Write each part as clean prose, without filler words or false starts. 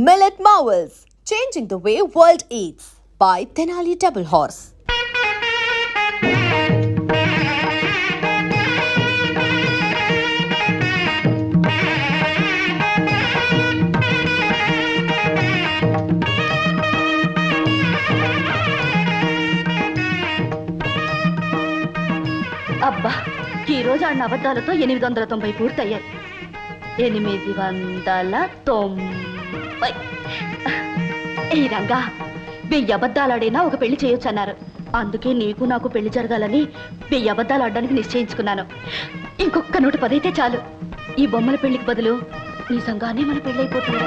Millet Marvels, changing the way world eats by Tenali Double Horse. అబ్బా ఈ రోజు ఆడిన అబద్ధాలతో 890 పూర్తయ్యాయి. 890. ఈ రంగా 1000 అబద్ధాలాడైనా ఒక పెళ్లి చేయొచ్చు అన్నారు. అందుకే నీకు నాకు పెళ్లి జరగాలని 1000 అబద్ధాలు ఆడడానికి నిశ్చయించుకున్నాను. ఇంకొక 110 అయితే చాలు. ఈ బొమ్మల పెళ్లికి బదులు నిజంగానే మన పెళ్లి అయిపోతుంది.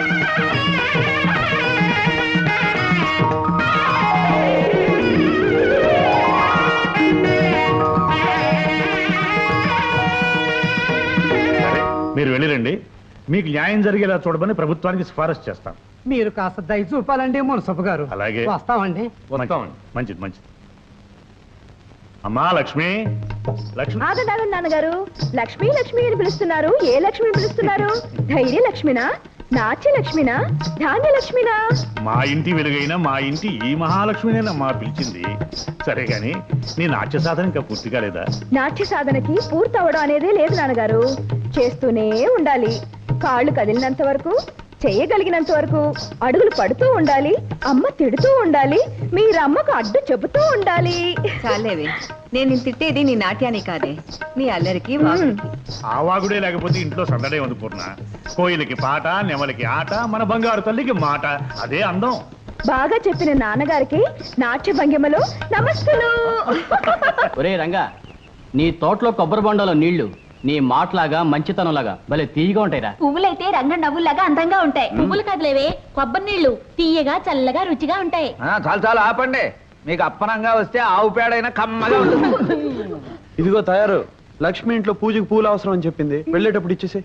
మీరు వెళ్ళిరండి. మీకు న్యాయం జరిగేలా చూడమని ప్రభుత్వానికి సిఫారసు చేస్తాం. మీరు కాస్త దయ చూపాలండి మున్సబ్ గారు. అలాగే వస్తామండి. మంచిది మంచిది. అమ్మా లక్ష్మి, లక్ష్మి. నాన్నగారు లక్ష్మి లక్ష్మి అని పిలుస్తున్నారు. ఏ లక్ష్మిని పిలుస్తున్నారు? ధైర్య లక్ష్మినా, నాట్య లక్ష్మినా, ధాన్య లక్ష్మినా? మా ఇంటి వెలుగైన మా ఇంటి ఈ మహాలక్ష్మినేనమ్మా పిలిచింది. సరే గాని నీ నాట్య సాధన ఇంకా పూర్తి కాలేదా? నాట్య సాధనకి పూర్తవడం అనేదే లేదు నాన్నగారు. చేస్తూనే ఉండాలి. కాళ్ళు కదిలినంత వరకు, చేయగలిగినంత వరకు అడుగులు పడుతూ ఉండాలి. అమ్మ తిడుతూ ఉండాలి. మీరమ్మకు అడ్డు చెబుతూ ఉండాలి. చాలేవే, నేను తిట్టేది నీ నాట్యాన్ని కాదే, నీ అల్లరికి వాగుడికి. ఆ వాగుడే లేకపోతే ఇంట్లో సందడే ఉంది పూర్ణ. కోయిలకి పాట, నెమలికి ఆట, మన బంగారు తల్లికి మాట. అదే అందం. బాగా చెప్పిన నాన్నగారికి నాట్య భంగిమలో నమస్తులు. ఒరే రంగా, నీ తోటలో కొబ్బరి బొండలో నీళ్లు నీ మాటలాగా మంచితనంలాగా భలే తీయగా ఉంటాయిరా. పువ్వులైతే రంగ నవ్వులాగా అందంగా ఉంటాయి. పువ్వులు కదలేవే, కొబ్బరి నీళ్లు తీయగా చల్లగా రుచిగా ఉంటాయి. చాలు చాలు ఆపండి. మీకు అప్పనంగా వస్తే ఆవు పేడైనా కమ్మగా ఉంటుంది. ఇదిగో తయారు. లక్ష్మి ఇంట్లో పూజకి పూలు అవసరం అని చెప్పింది, వెళ్ళేటప్పుడు ఇచ్చేసి.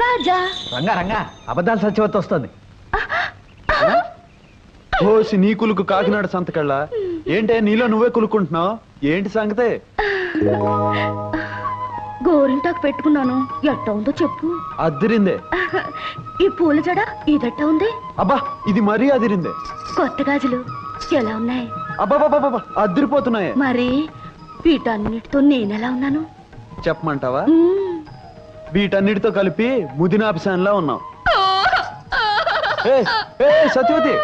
రాజా రంగా రంగా, అబద్ధాలు సత్యవతి వస్తుంది. ఓసి నీ కులుకు కాకినాడ సంతకెళ్ళా ఏంటే, నీలో నువ్వే కులుకుంటున్నావు ఏంటి సంగతే? గోరింటాకు పెట్టుకున్నాను. ఎట్ట ఉందో చెప్పు. అదిరిందే. ఈ పూల జడ ఇదట్ట ఉంది. అబ్బా ఇది మరీ అదిరిందే. కొత్త గాజులు ఎలా ఉన్నాయి? అబ్బాబాబా అదిరిపోతున్నాయే. మరి వీటన్నిటితో నేనెలా ఉన్నాను చెప్పమంటావా? వీటన్నిటితో కలిపి ముదినాభిసాన్లా ఉన్నావు. సత్యవతి,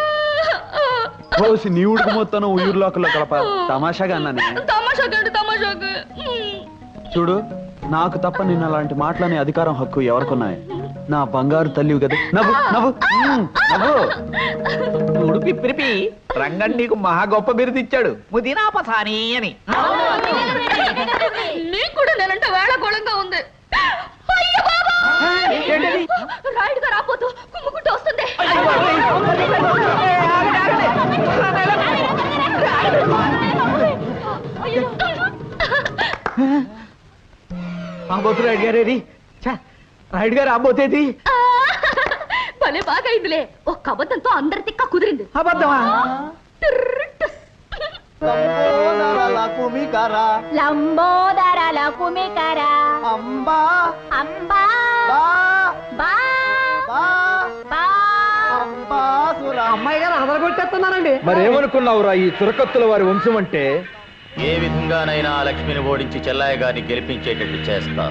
ఓసి నీ ఉడుకు మొత్తం ఊర్లోకల్లో కలప తమాషాగా అన్నానే. చూడు, నాకు తప్ప నిన్న అలాంటి మాటలనే అధికారం హక్కు ఎవరికున్నాయి? నా బంగారు తల్లివి కదా. నవ్వు నవ్వు నవ్వు. ఉడిపి పిరిపి రంగన్ నీకు మహా గొప్ప బిరుదు ఇచ్చాడు, ముదినాపసాని అని. నీకు కూడా నేనంటే వేళకోళంగా ఉంది. రాయుడుగా రాపోతూ కుమ్ముకుంటూ వస్తుంది. రాబోతు రాయుడు గారేది, రాయుడు గారు రాబోతేది. భలే బాగా అయిందిలే. ఒక్క అబద్ధంతో అందరి తిక్క కుదిరింది. అబద్ధమా? లంబోదర కుమికర అంబా అంబా అమ్మాయి గారు అదరగొట్టేస్తున్నారండి. మరేమనుకున్నావురా ఈ చురకత్తుల వారి వంశం అంటే? ఏ విధంగానైనా లక్ష్మిని ఓడించి చెల్లాయ గారిని గెలిపించేటట్టు చేస్తా.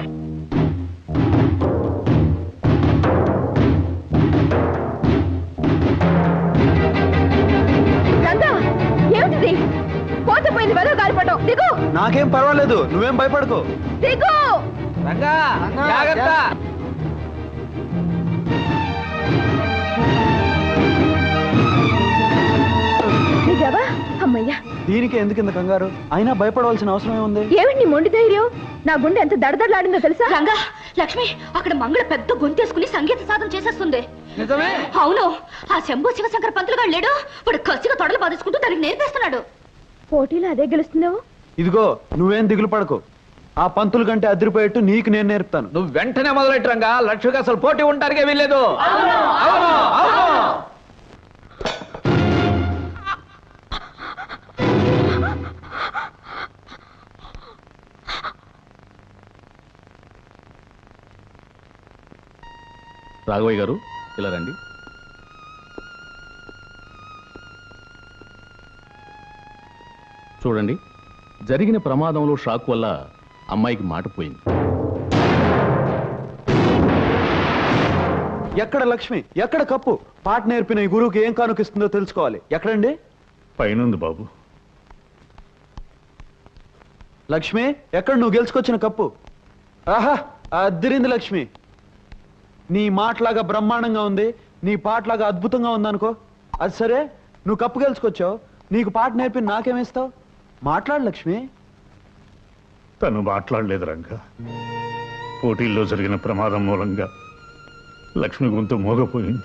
ఏమిటిది? పోతపోయింది వెదవ గాలిపటం. దిగు. నాకేం పర్వాలేదు, నువ్వేం భయపడకు. దిగు. రంగా జాగ్రత్త. దిగావా? అమ్మయ్యా. దీనికి ఎందుకు ఇంత కంగారు? అయినా భయపడవలసిన అవసరం ఏముంది? ఏమిటి నీ మొండి ధైర్యం? నా గుండె ఎంత దడదడలాడిందో తెలుసా? రంగా, లక్ష్మి అక్కడ మంగళ పెద్ద గొంతేసుకుని సంగీత సాధన చేసేస్తుంది. నిజమే? అవును. ఆ శంభు శివశంకర పంతులు గారు లేడు, వాడు కసిగా తొడలు బాధేసుకుంటూ దానికి నేర్పేస్తున్నాడు. పోటీలో అదే గెలుస్తున్నావు. ఇదిగో నువ్వేం దిగులు పడకు. ఆ పంతుల కంటే అదిరిపోయేట్టు నీకు నేను నేర్పుతాను. నువ్వు వెంటనే మొదలెట్టు రంగా. లక్ష్మికి అసలు పోటీ ఉంటానికే వీల్లేదు. అవును అవును. రాఘవయ్య గారు, ఇలా రండి. చూడండి, జరిగిన ప్రమాదంలో షాక్ వల్ల అమ్మాయికి మాట పోయింది. ఎక్కడ లక్ష్మి, ఎక్కడ కప్పు? పాట నేర్పిన ఈ గురువుకి ఏం కానుకిస్తుందో తెలుసుకోవాలి. ఎక్కడండి? పైనుంది బాబు. లక్ష్మి, ఎక్కడ నువ్వు గెలుచుకొచ్చిన కప్పు? ఆహా, అద్దిరింది లక్ష్మి. నీ మాటలాగా బ్రహ్మాండంగా ఉంది, నీ పాటలాగా అద్భుతంగా ఉందనుకో. అది సరే, నువ్వు కప్పు గెలుచుకొచ్చావు, నీకు పాట నేర్పి నాకేమిస్తావు? మాట్లాడు లక్ష్మి. తను మాట్లాడలేదు రంగా. పోటీల్లో జరిగిన ప్రమాదం మూలంగా లక్ష్మి గొంతు మోగపోయింది.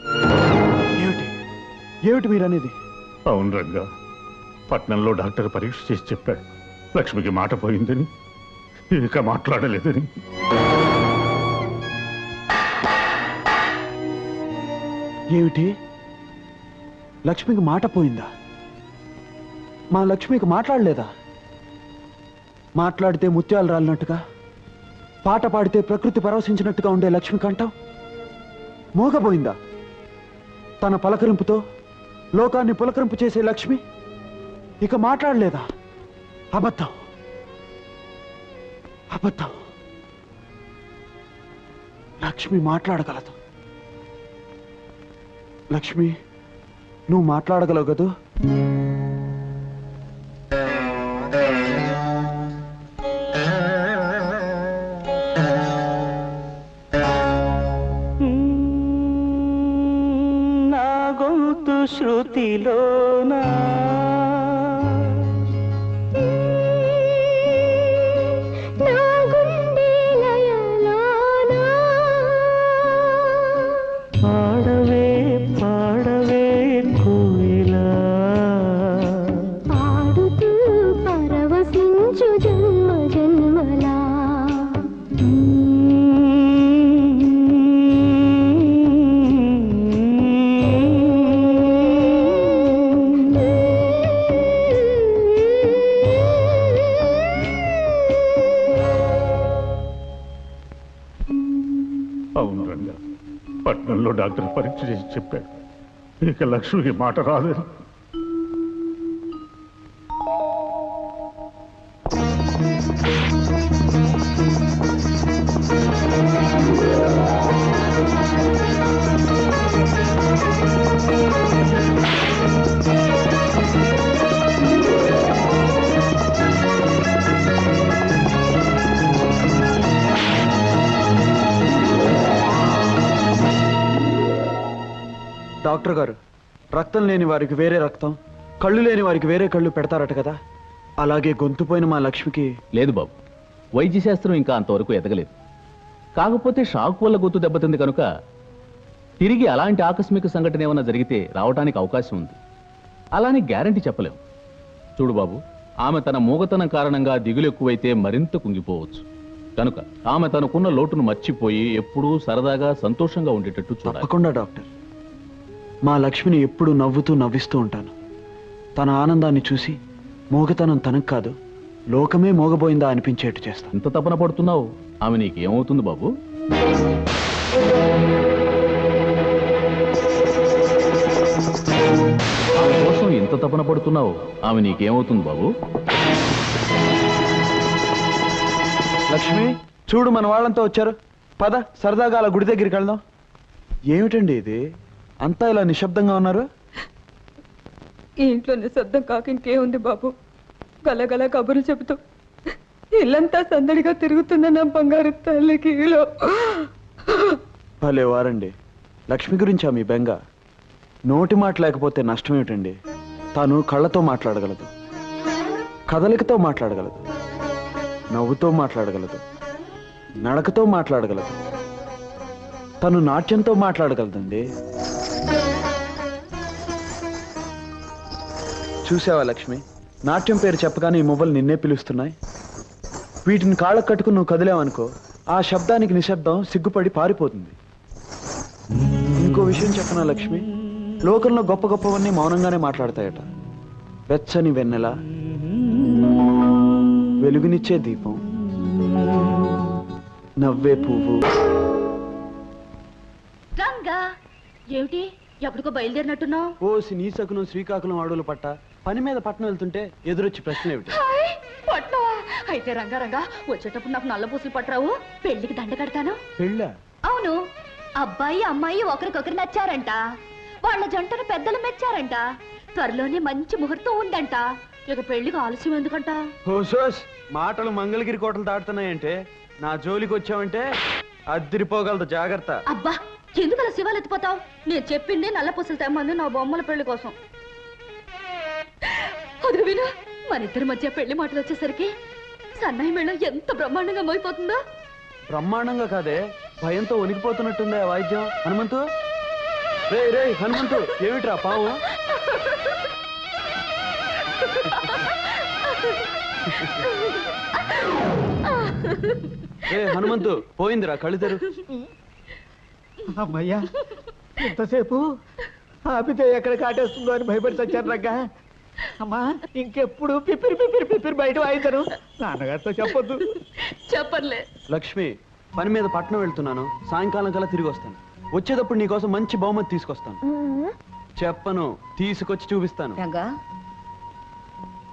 ఏమిటి ఏమిటి మీరనేది? అవును రంగా, పట్నంలో డాక్టర్ పరీక్ష చేసి చెప్పాడు లక్ష్మికి మాట పోయిందని, ఇక మాట్లాడలేదని. ఏమిటి? లక్ష్మికి మాట పోయిందా? మా లక్ష్మికి మాట్లాడలేదా? మాట్లాడితే ముత్యాలు రాలినట్టుగా, పాట పాడితే ప్రకృతి పరవశించినట్టుగా ఉండే లక్ష్మి కంఠం మోగపోయిందా? తన పలకరింపుతో లోకాన్ని పులకరింపు చేసే లక్ష్మి ఇక మాట్లాడలేదా? అబద్ధం, అబద్ధం. లక్ష్మి మాట్లాడగలదు. లక్ష్మి, నువ్వు మాట్లాడగలవు కదూ? నా గొంతు శృతిలోనా పాడవే పాడవే కోయిలా, పాడుతూ పరవశించు జన్మ జన్మలా. అవును రంగా, పట్నంలో డాక్టర్ పరీక్ష చేసి చెప్పాడు ఇక లక్ష్మికి మాట రాదని. డాక్టర్ గారు, రక్తం లేని వారికి వేరే రక్తం, కళ్ళు లేని వారికి వేరే కళ్ళు పెడతారట కదా, అలాగే గొంతుపోయిన మా లక్ష్మికి. లేదు బాబు, వైద్య శాస్త్రం ఇంకా అంతవరకు ఎదగలేదు. కాకపోతే షాక్ వల్ల గొంతు దెబ్బతింది కనుక తిరిగి అలాంటి ఆకస్మిక సంఘటన ఏమైనా జరిగితే రావడానికి అవకాశం ఉంది. అలానే గ్యారంటీ చెప్పలేం. చూడు బాబు, ఆమె తన మూగతనం కారణంగా దిగులు ఎక్కువైతే మరింత కుంగిపోవచ్చు. కనుక ఆమె తనకున్న లోటును మర్చిపోయి ఎప్పుడూ సరదాగా సంతోషంగా ఉండేటట్టు చూడాలి. తప్పకుండా డాక్టర్. మా లక్ష్మిని ఎప్పుడు నవ్వుతూ నవ్విస్తూ ఉంటాను. తన ఆనందాన్ని చూసి మోగతనం తనకు కాదు, లోకమే మోగబోయిందా అనిపించేట్టు చేస్తాను. ఇంత తపన పడుతున్నావు, ఆమె నీకేమవుతుంది బాబు? ఆమె కోసం ఇంత తపన పడుతున్నావు, ఆమె నీకేమవుతుంది బాబు? లక్ష్మి, చూడు మన వాళ్ళంతా వచ్చారు. పద, సరదాగా అలా గుడి దగ్గరికి వెళ్దాం. ఏమిటండి ఇది, అంతా ఇలా నిశ్శబ్దంగా ఉన్నారు? ఈ ఇంట్లో నిశ్శబ్దం కాక ఇంకేముంది బాబు? గలగల కబుర్లు చెబుతూ ఇల్లంతా సందడిగా తిరుగుతున్న నా బంగారు తల్లికి భలే వారండి. లక్ష్మి గురించా మీ బెంగ? నోటి మాట లేకపోతే నష్టం ఏమిటండి? తాను కళ్ళతో మాట్లాడగలదు, కదలికతో మాట్లాడగలదు, నవ్వుతో మాట్లాడగలదు, నడకతో మాట్లాడగలదు, తను నాట్యంతో మాట్లాడగలదండి. చూసావా లక్ష్మి, నాట్యం పేరు చెప్పగానే ఈ మువ్వలు నిన్నే పిలుస్తున్నాయి. వీటిని కాళ్ళకు కట్టుకుని నువ్వు కదిలేవనుకో, ఆ శబ్దానికి నిశ్శబ్దం సిగ్గుపడి పారిపోతుంది. ఇంకో విషయం చెప్పనా లక్ష్మి, లోకంలో గొప్ప గొప్పవన్నీ మౌనంగానే మాట్లాడతాయట. వెచ్చని వెన్నెల, వెలుగునిచ్చే దీపం, నవ్వే పువ్వు. రంగా, ఏమిటి ఎప్పటికో బయలుదేరినట్టున్నావు? ఓసి నీ సకునం శ్రీకాకుళం అడవులు పట్ట పని మీద పట్టణం వెళ్తుంటే ఎదురొచ్చి ప్రశ్న ఏమిటి? పట్నవా? అయితే రంగా వచ్చేటప్పుడు నాకు నల్ల పూసలు పట్టరావు, పెళ్లికి దండ కడతాను. పెళ్ళా? అవును, అబ్బాయి అమ్మాయి ఒకరికొకరు నచ్చారంట, వాళ్ళ జంటను పెద్దలు మెచ్చారంట, త్వరలోనే మంచి ముహూర్తం ఉందంట. ఇక పెళ్లికి ఆలస్యం ఎందుకంట? హోసోస్ మాటలు మంగళగిరి కోటలు దాటుతున్నాయంటే నా జోలికి వచ్చావంటే అద్దిరిపోగలదు, జాగ్రత్త. అబ్బా, ఎందుకలా శివాలు ఎత్తిపోతావు? నేను చెప్పింది నల్ల పూసలు తెమ్మంది నా బొమ్మల పెళ్లి కోసం. అదిగో విను, మన ఇద్దరి మధ్య పెళ్లి మాటలు వచ్చేసరికి సన్నాయి మేళం ఎంత బ్రహ్మాండంగా మోయిపోతుందో. బ్రహ్మాండంగా కాదే, భయంతో వణికిపోతున్నట్టుందే ఆ వాయిద్యం. హనుమంతు, రే రే హనుమంతు, ఏమిట్రా పావు? ఏ హనుమంతు, పోయిందిరా, కళ్ళు తెరు. అమ్మయ్యా, ఎంతసేపు ఆపితే ఎక్కడ కాటేస్తుందో అని భయపడి చచ్చాను రంగా. అమ్మా, ఇంకెప్పుడు పిప్పిరి పిప్పిరి పిప్పిరి బయట వాయించను. నాన్నగారితో చెప్పొద్దు. చెప్పర్లే. లక్ష్మి, పని మీద పట్నం వెళ్తున్నాను, సాయంకాలం కల్లా తిరిగి వస్తాను. వచ్చేటప్పుడు నీకోసం మంచి బహుమతి తీసుకొస్తాను. చెప్పను, తీసుకొచ్చి చూపిస్తాను. రంగా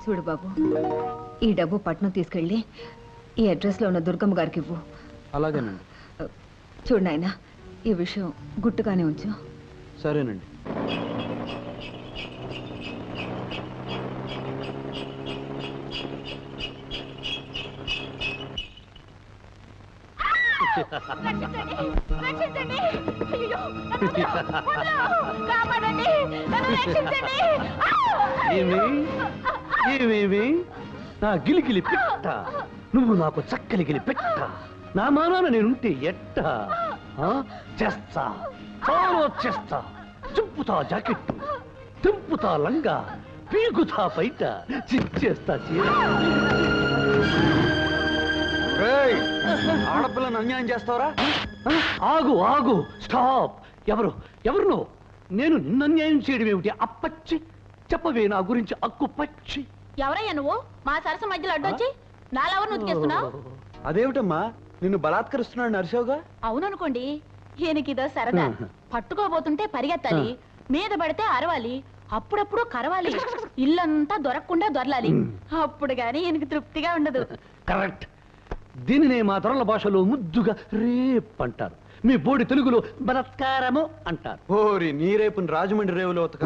చూడు బాబు, ఈ డబ్బు పట్నం తీసుకెళ్ళి ఈ అడ్రస్ లో ఉన్న దుర్గమ్మ గారికి ఇవ్వు. అలాగేనండి. చూడు నాయనా, ఈ విషయం గుట్టుగానే ఉంచు. సరేనండి. ఏమేమి నా గిలిగిలి పెట్ట, నువ్వు నాకు చక్కలిగిలి పెట్ట, నా మానాన నేనుంటే ఎట్ట చేస్తా, చాలా చేస్తా. చింపుతా జాకెట్టు, తింపుతా లంగా, పీకుతా బయట, చిచ్చేస్తా చీర. ఆడపిల్లను అన్యాయం చేస్తావరా? ఆగు ఆగు, స్టాప్. ఎవరు ఎవరు నువ్వు? నేను నిన్ను అన్యాయం చేయడం ఏమిటి? అప్పచ్చి చెప్పవే నా గురించి అక్కు పచ్చి. ఎవరయ్యా నువ్వు? మా సరస మధ్యలో అడ్డొచ్చి నాలెవరు ఉతికేస్తున్నావు? అదేమిటమ్మా, నిన్ను బలాత్కరిస్తున్నాడు నరసోగా? అవుననుకోండి, ఈయనకిదో సరదా. పట్టుకోబోతుంటే పరిగెత్తాలి, మీద పడితే అరవాలి, అప్పుడప్పుడు కరవాలి, ఇల్లంతా దొరకకుండా దొరలాలి. అప్పుడు గాని ఈయనకి తృప్తిగా ఉండదు. కరెక్ట్. దీనినే మా తొరల భాషలో ముద్దుగా రేప్ అంటారు, మీ బోడి తెలుగులో బలత్కారము అంటారు. ఓరి నీ రేపుని రాజమండ్రి రేవులో ఉతక.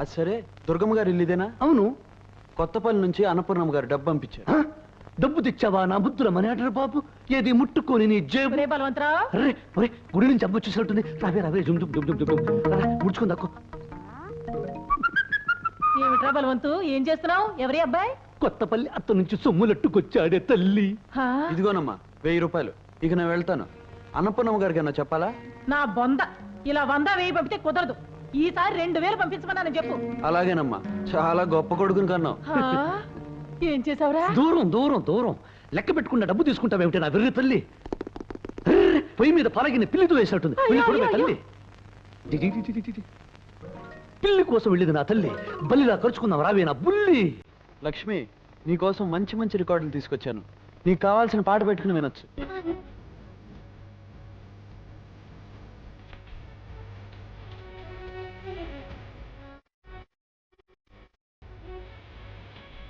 అది సరే, దుర్గమ్మ గారు ఇల్లు ఇదేనా? అవును. కొత్తపల్లి నుంచి అన్నపూర్ణమ్మ గారు డబ్బు పంపించారు. డబ్బు తెచ్చావా నా బుద్ధుల మనేటరు బాబు? ఏది ముట్టుకొని నీ జేబు. అరే ఒరే, గుడి నుంచి అమ్మ వచ్చేసినట్టుంది. రావే రావే, జుమ్ జుమ్ జుమ్ జుమ్ జుమ్. ముడుచుకుంది దక్కు. ఏమిట్రా బలవంతు, ఏం చేస్తున్నావు? ఎవరి అబ్బాయి? కొత్తపల్లి అత్త నుంచి సొమ్ములట్టుకొచ్చాడే తల్లి. ఇదిగోనమ్మా 1000 రూపాయలు. ఇక నేను వెళ్తాను. అన్నపూర్ణమ్మ గారికి అన్న చెప్పాలా? నా బొంద, ఇలా 100 వెయ్యి పంపితే కుదరదు. ఈసారి 2000 పంపించమన్నాను చెప్పు. అలాగేనమ్మా, చాలా గొప్ప కొడుకుని కన్నావు. ఏం చేసావురా? దూరం దూరం దూరం లెక్క పెట్టుకున్న డబ్బు తీసుకుంటావేమిటి నా వెర్రి తల్లి? పొయ్యి మీద పలగిన పిల్లితో వేసినట్టుంది. పిల్లి చూడవే తల్లి, పిల్లి కోసం వెళ్ళేది నా తల్లి. బల్లిలా ఖర్చుకుందాం రావే నా బుల్లి. లక్ష్మి, నీకోసం మంచి మంచి రికార్డులు తీసుకొచ్చాను. నీకు కావాల్సిన పాట పెట్టుకుని వినొచ్చు.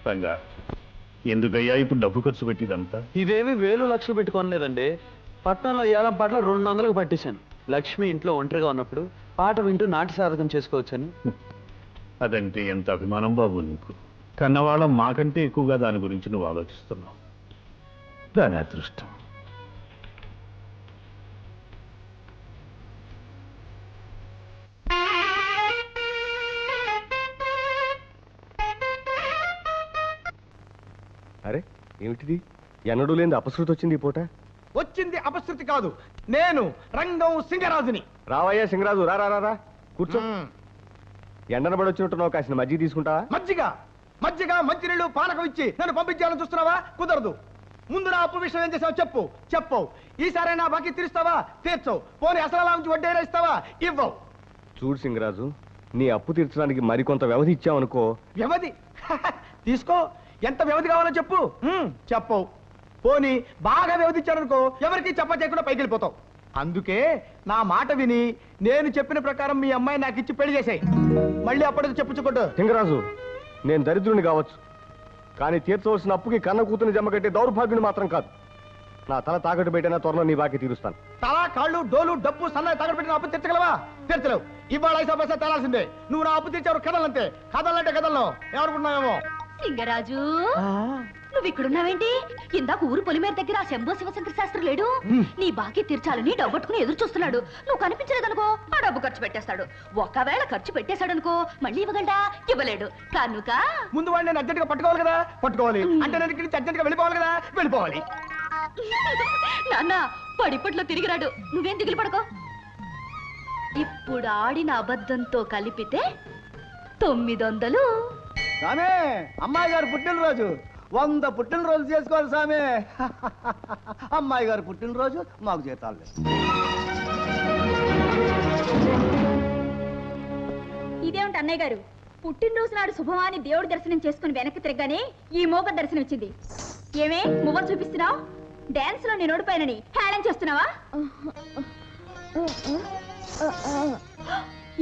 రంగా, ఎందుకయ్యా ఇప్పుడు డబ్బు ఖర్చు పెట్టిదంతా? ఇవేమి 1000 లక్షలు పెట్టుకోనలేదండి. పట్నంలో ఏలం పాటలు 200కు పట్టేశాను. లక్ష్మి ఇంట్లో ఒంటరిగా ఉన్నప్పుడు పాట వింటూ నాటి సాధకం చేసుకోవచ్చని. అదంటే ఎంత అభిమానం బాబు నీకు. కన్నవాళ్ళం మాకంటే ఎక్కువగా దాని గురించి నువ్వు ఆలోచిస్తున్నావు. దాని అదృష్టం. అరే ఏమిటిది? ఎన్నడూ లేని అపశృతి వచ్చింది ఈ పూట. వచ్చింది అపశృతి కాదు, నేను రంగం సింగరాజుని. రావయ్యా సింగరాజు, రా రా రా కూర్చో. ఎండన పడి వచ్చినట్టున్నావు, కాసిన మజ్జిగ తీసుకుంటావా? మజ్జిగ మజ్జిగ మంచినీళ్ళు పానకం ఇచ్చి నన్ను పంపించాలని చూస్తున్నావా? కుదరదు. ముందు నా అప్పు విషయం ఏం చేసావు చెప్పు. చెప్పవు. ఈసారి నా బాకీ తీరుస్తావా? తీర్చవు. పోనీ అసలు నుంచి వడ్డీ ఇస్తావా? ఇవ్వవు. చూడు సింగరాజు, నీ అప్పు తీర్చడానికి మరికొంత వ్యవధి ఇచ్చావనుకో. వ్యవధి తీసుకో, ఎంత వ్యవధి కావాలో చెప్పు. చెప్పవు. పోనీ బాగా వ్యవధి ఇచ్చారనుకో, ఎవరికి చెప్ప చేయకుండా పైకి వెళ్ళిపోతావు. అందుకే నా మాట విని నేను చెప్పిన ప్రకారం మీ అమ్మాయి నాకు ఇచ్చి పెళ్లి చేసాయి. మళ్ళీ అప్పటికి చెప్పుచ్చుకోడు. లింగరాజు, నేను దరిద్రుని కావచ్చు, కానీ తీర్చవలసిన అప్పుకి కన్న కూతుని జమ కట్టే దౌర్భాగ్యుని మాత్రం కాదు. నా తల తాకట్టు పెట్టినా త్వరలో నీ బాకీ తీరుస్తాను. తల, కాళ్ళు, డోలు, డబ్బు, సన్నాయి తాకట్టు పెట్టిన అప్పు తీర్చగలవా? తీర్చలేవు. ఇవాళ 5 పైసా తేలాల్సిందే. నువ్వు నా అప్పు తీర్చావు. కథలంతే. కథలంటే కథల్లో ఎవరుకున్నావేమో. లింగరాజు, నువ్వు ఇక్కడున్నావేంటి? ఇందాక ఊరు పొలిమేర దగ్గర ఆ శంభో శివశంకర శాస్త్రి లేడు? నీ బాకీ తీర్చాలని డబ్బట్టుకుని ఎదురు చూస్తున్నాడు. నువ్వు కనిపించలేదనుకో ఆ డబ్బు ఖర్చు పెట్టేస్తాడు. ఒకవేళ ఖర్చు పెట్టేశాడనుకో మళ్ళీ ఇవ్వగలడా? ఇవ్వలేడు కనుక ముందు వాడిని నేను అర్జెంట్ గా పట్టుకోవాలి కదా. పట్టుకోవాలి అంటే నేను ఇక్కడి నుంచి అర్జెంట్ గా వెళ్ళిపోవాలి కదా. వెళ్ళిపోవాలి. నాన్న పడిపట్లో తిరిగిరాడు. నువ్వేం దిగులు పడుకో. ఇప్పుడు ఆడిన అబద్ధంతో కలిపితే 900. సామే, అమ్మాయి గారు పుట్టినరోజు 100 పుట్టినరోజు చేసుకోవాలి సామే. అమ్మాయి గారు పుట్టినరోజు మాకు జీతాలు లేదు. ఇదేమిటి అన్నయ్య గారు, పుట్టినరోజు నాడు శుభమాని దేవుడి దర్శనం చేసుకుని వెనక్కి తిరగగానే ఈ మోగ దర్శనం ఇచ్చింది. ఏమే మువ్వ చూపిస్తున్నావు? డాన్స్ లో నేను ఓడిపోయానని హేళన చేస్తున్నావా?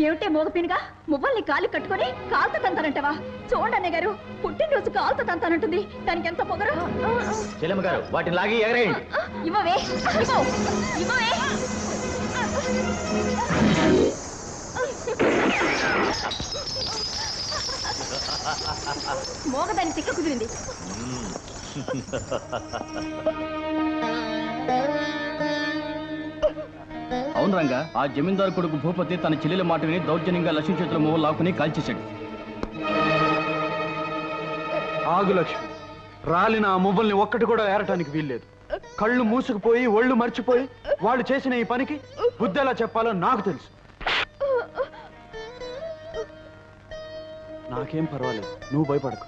ఏమిటే మోగపినగా మువ్వల్ని కాలు కట్టుకొని కాలుతో తంతానంటావా? చూడండి అన్నయ్య గారు, పుట్టినరోజు కాలుతో తంతానంటుంది. దానికి ఎంత పొగరు. చెల్లెమ్మ గారు, వాటిని లాగి ఎగరేయండి. ఇవ్వవే, ఇవ్వవే. మోగదాని తిక్క కుదిరింది. అవును రంగా, ఆ జమీందారు కొడుకు భూపతి తన చెల్లెల మాట విని దౌర్జన్యంగా లక్ష్మి చేతుల మొవ్వ లాక్కుని కాల్చేశాడు. ఆగు లక్ష్మి, రాలిన ఆ మువ్వల్ని ఒక్కటి కూడా ఏరటానికి వీల్లేదు. కళ్ళు మూసుకుపోయి ఒళ్ళు మర్చిపోయి వాళ్ళు చేసిన ఈ పనికి బుద్ధి ఎలా చెప్పాలో నాకు తెలుసు. నాకేం పర్వాలేదు, నువ్వు భయపడకు.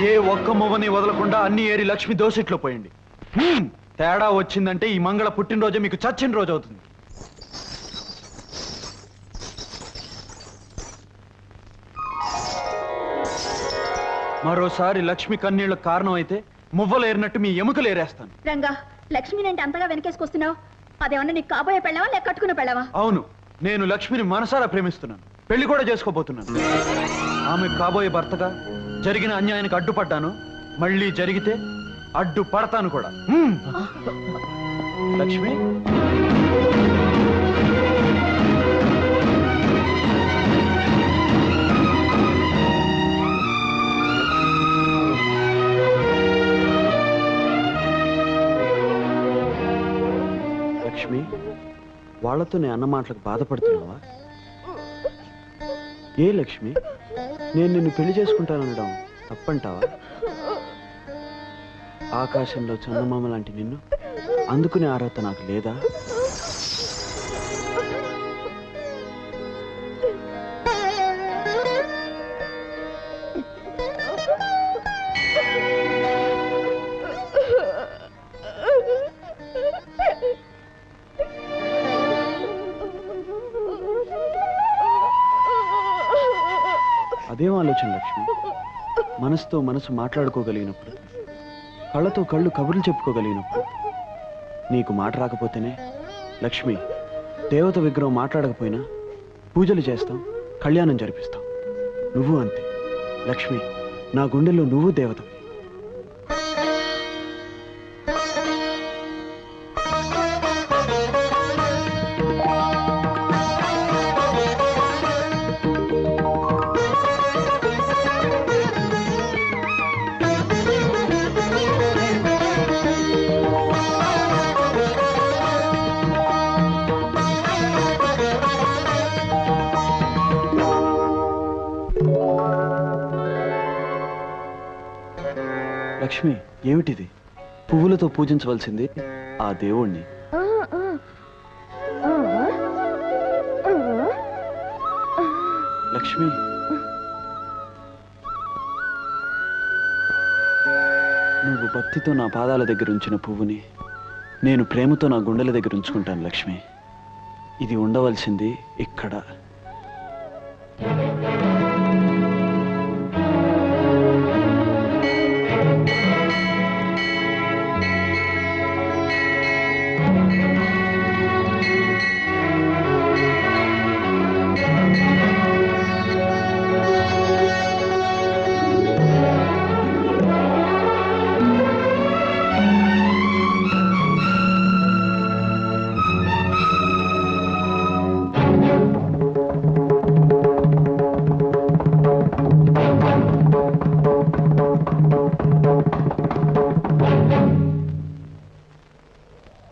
ఏ ఒక్క మొవ్వని వదలకుండా అన్ని ఏరి లక్ష్మి దోసిట్లో పోయింది. తేడా వచ్చిందంటే ఈ మంగళ పుట్టినరోజే మీకు చచ్చిన రోజు అవుతుంది. మరోసారి లక్ష్మి కన్నీళ్లకు కారణం అయితే మువ్వలేరినట్టు మీ ఎముకలు ఏరేస్తాను. రంగా, లక్ష్మిని అంటే అంతగా వెనకేసుకొస్తున్నావు? అదేమన్నా నీకు కాబోయే పెళ్ళావా లేక కట్టుకునే పెళ్ళావా? అవును, నేను లక్ష్మిని మనసారా ప్రేమిస్తున్నాను. పెళ్లి కూడా చేసుకోబోతున్నాను. ఆమె కాబోయే భర్తగా జరిగిన అన్యాయానికి అడ్డుపడ్డాను. మళ్ళీ జరిగితే అడ్డు పడతాను కూడా. లక్ష్మి, లక్ష్మి, వాళ్లతో నేను అన్న మాటలకు బాధపడుతున్నావా? ఏ లక్ష్మి, నేను నిన్ను పెళ్లి చేసుకుంటాననడం తప్పంటావా? ఆకాశంలో చందమామ లాంటి నిన్ను అందుకునే అర్హత నాకు లేదా? అదేం ఆలోచన లక్ష్మి? మనసుతో మనసు మాట్లాడుకోగలిగినప్పుడు, కళ్ళతో కళ్ళు కబుర్లు చెప్పుకోగలిగినప్పుడు. నీకు మాట రాకపోతేనే లక్ష్మి, దేవత విగ్రహం మాట్లాడకపోయినా పూజలు చేస్తాం, కళ్యాణం జరిపిస్తాం. నువ్వు అంతే లక్ష్మి, నా గుండెల్లో నువ్వు దేవతవి. లక్ష్మి ఏమిటిది? పువ్వులతో పూజించవలసింది ఆ దేవుణ్ణి. లక్ష్మి, నువ్వు భక్తితో నా పాదాల దగ్గర ఉంచిన పువ్వుని నేను ప్రేమతో నా గుండెల దగ్గర ఉంచుకుంటాను లక్ష్మి. ఇది ఉండవలసింది ఇక్కడ.